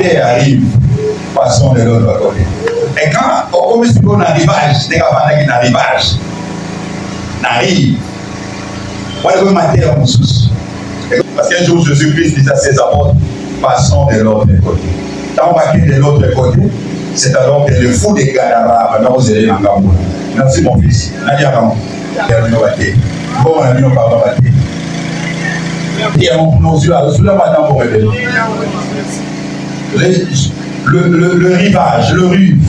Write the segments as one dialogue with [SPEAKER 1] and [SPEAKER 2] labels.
[SPEAKER 1] terre arrive, passons de l'autre côté. Et quand on commence à un arrivage, n'est pas un arrivage, n'arrive, on va ma terre en sous. Parce qu'un jour Jésus-Christ dit à ses apôtres, passons de l'autre côté. Quand on va quitter de l'autre côté, c'est alors que le fou des Gadara va nous aider dans Gamboula. Merci mon fils. Nadia Gamboula. Bon, on a mis nos parents à terre. Et nos yeux, sous la matin pour révéler. Le rivage, le rive.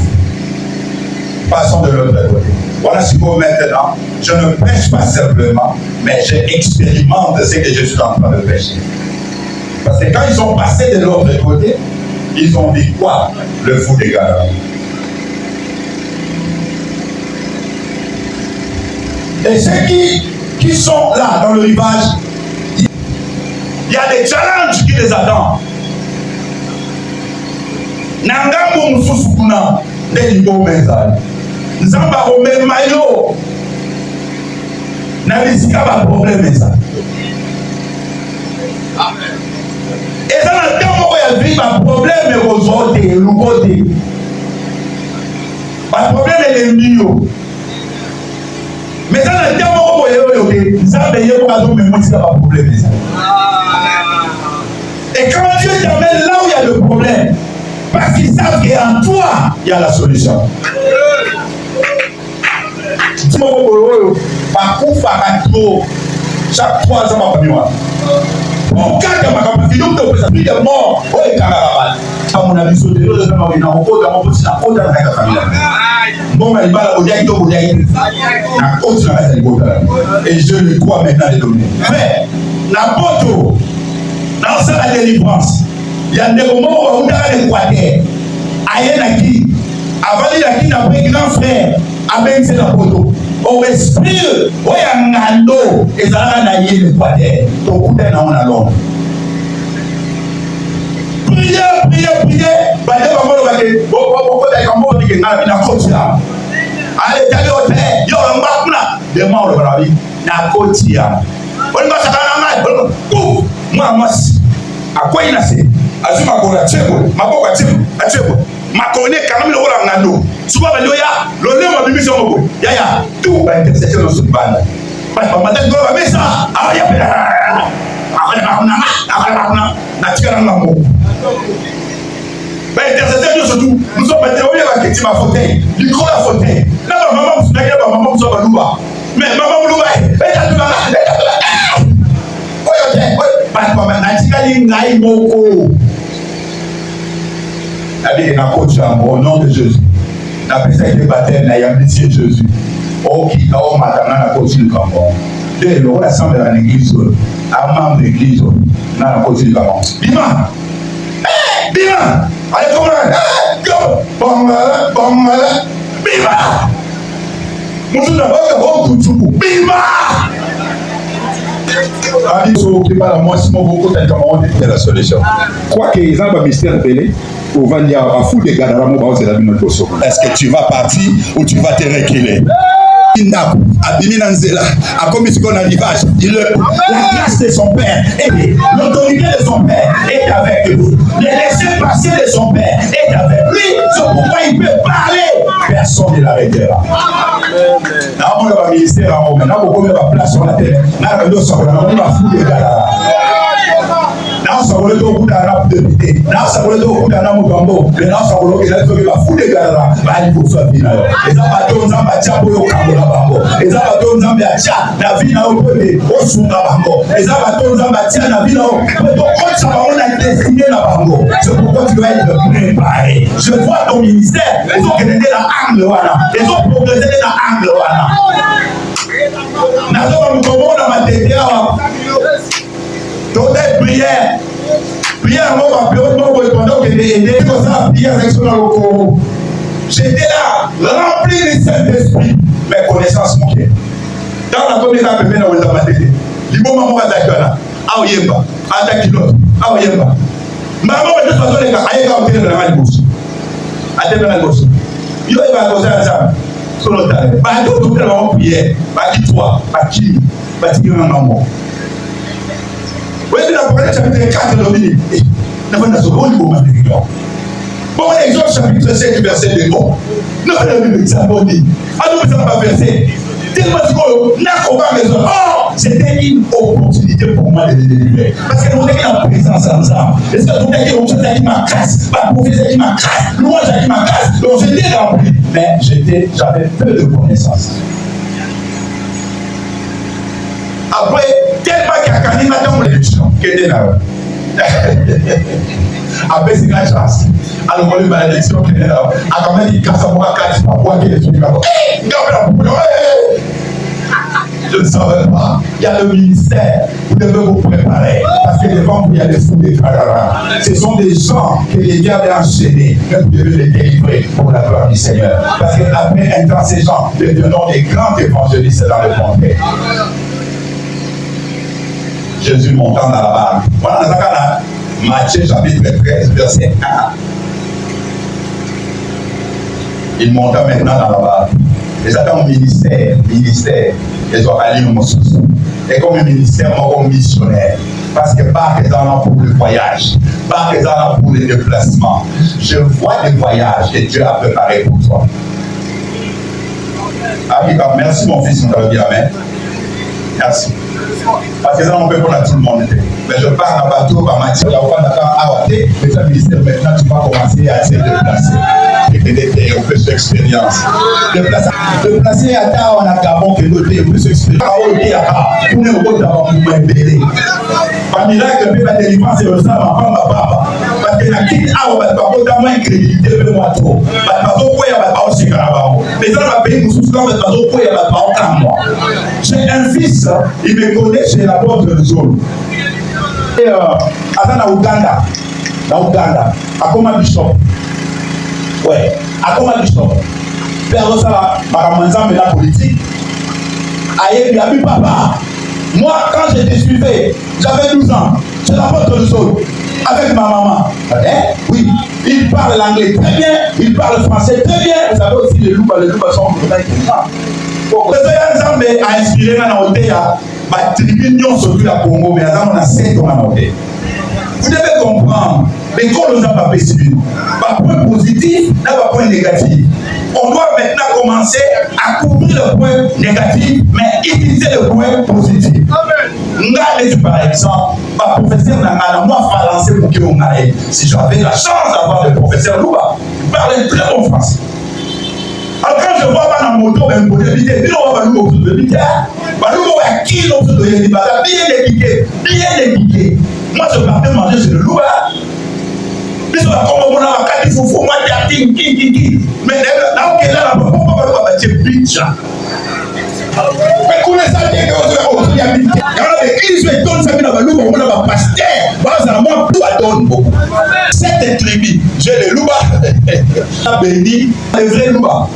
[SPEAKER 1] Passons de l'autre côté. Voilà ce que maintenant, je ne pêche pas simplement, mais j'expérimente ce que je suis en train de pêcher. Parce que quand ils sont passés de l'autre côté, ils ont dit quoi? Le fou des Gadara. Et ceux qui sont là dans le rivage, il y a des challenges qui les attendent. Nangambo mususukuna ndengo mezali. Nzamba romel mayo. Na bisika ba problème ça. Amen. Et ça na temps ya vie ba problème kozote lukote. Ba problème est mio. Mais ça na temps yo nzamba yeko ba zo memotisika ba problème ça. Et quand Dieu t'amène là où il y a le problème, parce qu'ils savent qu'en toi, il y a la solution. Chaque 3 ans, ma famille. Mon cas, ma capacité de plus de mort. Oh, les camarades. À mon avis, sur les autres, je vais en côte, dans mon petit côte, dans la famille. Bon, mais il va la bouillage, donc, la côte, dans la côte. Et je le crois maintenant les donner. Mais, la poteau, dans sa délivrance, il y a des moments où on a l'Équateur. Aïe, avant il n'a pas grand frère, avec ses poteaux. Au esprit, où il y a un ando, et ça a naillé l'Équateur. Donc, on a l'homme. Priez. Allez, t'allez au terre, yo, on va prendre des morts dans la vie. Na kotia. On va s'attendre à moi. Moi, à quoi il a fait? Azuma kora chebo, maboko chebo. Makone kanami lo wala ngando. Suba bandoya, lo lema bibi so moko. Yaya, tout ba intersection so banda. Ba mata do ba mesa, aya pera. Akana na tikana ngambo. Ba intersection so tout, nous sommes pas théorie ba kiti ma fauteuil, micro la fauteuil. Na ba maman so na ba maman so ba luba. Mais maman luba, eta tu na. Au nom de Jésus, la personne qui est baptême n'a pas de Jésus. Oh, qui a au matin, n'a pas de Cameroun. Dès lors, l'assemblée de l'église, un membre de l'église, n'a pas de Cameroun. Bima! Bima! Allez, comment? Bima! Nous n'avons pas de Bima! La solution.
[SPEAKER 2] Quoi qu'ils ont un mystère appelé, on va dire à fou des gars dans la mort, c'est la vie de notre soeur.
[SPEAKER 1] Est-ce que tu vas partir ou tu vas te reculer? Abiminanzela, a commis ce qu'on a rivage. La grâce de son père et l'autorité de son père est avec lui. Le laisser passer de son père est avec lui. C'est pourquoi il peut parler. Personne ne l'arrêtera. Dans mon ministère, dans mon place sur la terre, dans le dos sur la main, on fout des gars. Dans ce moment-là, on a député. Dans ce moment-là, on a Mugambo. Mais dans ce moment-là, on a fout des gars là. Il faut faire bien. Les abatons, on a tcha pour le Cambo. Les abatons, on a tcha. La vie n'a pas été au Sungabango. Les abatons, on a tcha. La vie n'a pas été. Donc, quand on a destiné la Bango, c'est pourquoi tu dois être préparé. Je vois ton ministère. Ils ont gagné la angle. Ils ont progressé dans l'angle. Dans ma tête, donc prière, pendant que j'ai comme ça, prière dans le j'étais là, rempli du Saint-Esprit, mes connaissances manquaient. Dans la première étape, dans ma tête, du moment où on va là, à Oyemba, à Takilot, à Oyemba. Maman, de toute façon, les gars, aïe, quand on est dans la bourse, à terre dans la bourse, il va causer ensemble, sur le terrain. Bah, tout le monde prière, bah, qui toi, bah, qui, bah, qui est un maman. Oui, mais la première chapitre 4 de Dominique. Bon, Exode chapitre 5, verset 2. Bon, nous allons le examiner. Alors, nous allons pas verser. Tellement que c'était une opportunité pour moi de les délivrer. Parce que nous avons en présence ensemble. Est-ce que nous avons dit ma casse, ma prophétie dit ma casse, louange dit ma casse. Donc j'étais rempli. Mais j'avais peu de connaissances. Après, tellement qu'il y a quand même dans l'élection, qui était là. Après, c'est la chance. Alors, on va l'élection qui est là. À quand même, il casse à moi, casse à moi, qui est là. Je ne savais pas. Il y a le ministère. Vous devez vous préparer. Parce que devant vous, il y a des fous des carara. Ce sont des gens que les diables ont enchaînés. Mais vous devez les délivrer pour la gloire du Seigneur. Parce qu'après un temps, ces gens deviendront des grands évangélistes dans le monde. Jésus montant dans la barque. Voilà, dans la Matthieu chapitre 13, verset 1. Il monta maintenant dans la barque. Les attendent au ministère, ils ont allé au Mossos. Et comme ministère, moi comme missionnaire. Parce que pas que dans pour le voyage, pas que dans pour le déplacement. Je vois des voyages que Dieu a préparés pour toi. Merci mon fils, on dit amen. Merci. Parce que ça, on peut prendre tout le monde. Mais je pars en bateau par Mathieu, il y a un d'accord à Waté, mais ça, ministère, maintenant, tu vas commencer à se déplacer. Et on fait cette expérience. Déplacer à ta, on a Gabon qui est noté, on fait cette expérience. Pour nous, on va nous embêter. Par miracle, la délivrance, c'est le sang, ma papa. Parce que la quitte, on va pas moins crédité, mais moi trop. Parce que il y a pas aussi grave. Mais ça, on va payer pour tout ça, parce qu'il y a pas autant moi. J'ai un fils, il me connaît chez la porte de zone. Et à Ouganda, à Koma Bishop. Ouais, à Koma Bishop. Père ça, ma la politique. Aïe, il a vu papa. Moi, quand j'étais suivi, j'avais 12 ans. C'est la porte de zone. Avec ma maman. Oui, il parle l'anglais très bien, il parle français très bien. Vous savez aussi les loups sont vraiment. Donc, le Nzambe a inspiré dans notre pays, ma tribune surtout la Congo, mais on a 7 ans dans notre pays. Vous devez comprendre, l'école nous a pas perçu. Pas point positif, pas point négatif. On doit maintenant commencer à couvrir le point négatif, mais utiliser le point positif. Amen. Par exemple, ma professeur n'a moi français pour que on aille. Si j'avais la chance d'avoir le professeur Louba, il parle un très bon français. Alors quand je vois ma moto, ben pour éviter, puis on va nous au de l'éviter. Bah nous on va qui l'on se donne bien éduqué. Moi je partais manger sur le Louba. Puis on va comme on a quatre foufou, moi qui. Mais là on est là, on c'est bitch. Mais comment ça dit que on y a bitch. Il y a des qui se donnent ça dans le Louba, on a pasteur. Bah ça moi tout à donne beaucoup. Cette tribu, j'ai le Louba. La béni, les vrais Louba.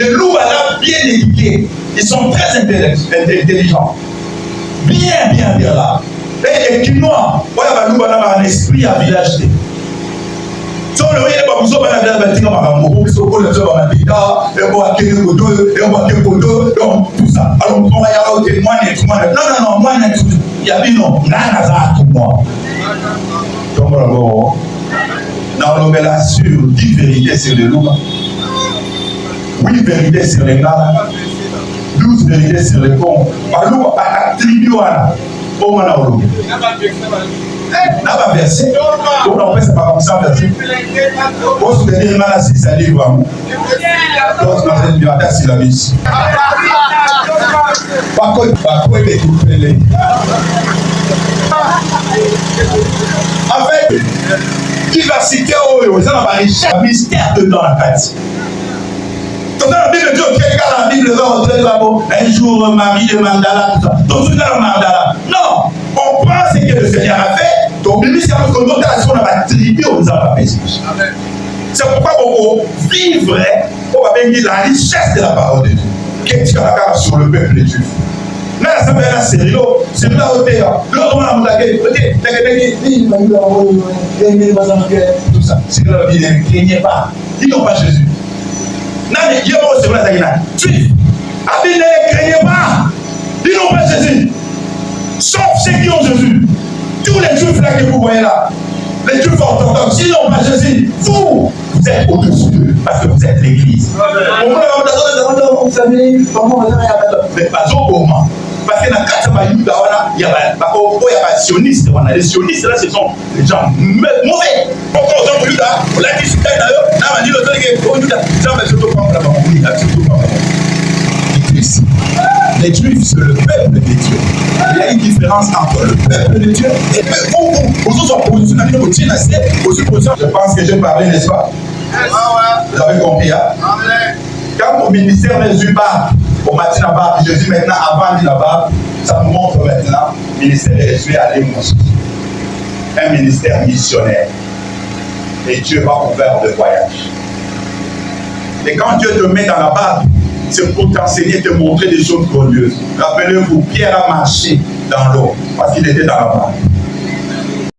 [SPEAKER 1] Les loups là bien éduqués, ils sont très intelligents. Bien là. Et les Kinois, voilà, nous avons un esprit à village. Si on le voyait, nous avons un village, nous avons un tout ça. Alors, on va y aller, non, moi, il y a bien non, moi. Donc, on a sur 10 vérités sur les loups. 8 vérités sur les gars, 12 vérités sur les cons. Par nous, à tribu, on va n'a pas versé. On fait ça pas comme ça versé. Pour soutenir le mal, ça livre à moi. Donc, on a bien attaché la mise. Pas quoi les couper. En fait, qui va citer au mystère dedans la carte. Dans la Bible, Dieu qui regarde la Bible, un jour, Marie de Mandala, tout ça. Donc, tout dans Mandala. Non, on prend ce que le Seigneur a fait. Donc, Bible, c'est parce que nous avons la tribu, on nous a pas fait. C'est pourquoi on vivre, on va bien dire la richesse de la parole de Dieu. Qu'est-ce qu'il y a sur le peuple de Dieu? Là, ça s'appelle la série, c'est là où t'es. L'autre, on a montré, tout ça. C'est que la Bible ne craignait pas. Ils n'ont pas Jésus. Il y a aussi la Juif. Ils ne craignent pas. Ils n'ont pas Jésus. Sauf ceux qui ont Jésus. Tous les Juifs là que vous voyez là. Les Juifs orthodoxes, s'ils n'ont pas Jésus, vous êtes au-dessus d'eux parce que vous êtes l'Église. Vous savez, mais pas au comment. Parce que dans le cas il y a des sionistes. Les sionistes, là, ce sont des gens mauvais. Pourquoi on dit Judas, on l'a dit d'ailleurs, on a dit les Juifs, c'est le peuple de Dieu. Il y a une différence entre le peuple de Dieu et le peuple. Je pense que j'ai parlé, n'est-ce pas? Vous avez compris, hein? Quand au ministère des Ubars, au matin là-bas, je dis maintenant, avant de là-bas, ça nous montre maintenant, le ministère de Jésus à l'émotion. Un ministère missionnaire. Et Dieu va ouvrir le voyage. Et quand Dieu te met dans la barque, c'est pour t'enseigner, te montrer des choses glorieuses. Rappelez-vous, Pierre a marché dans l'eau parce qu'il était dans la barque.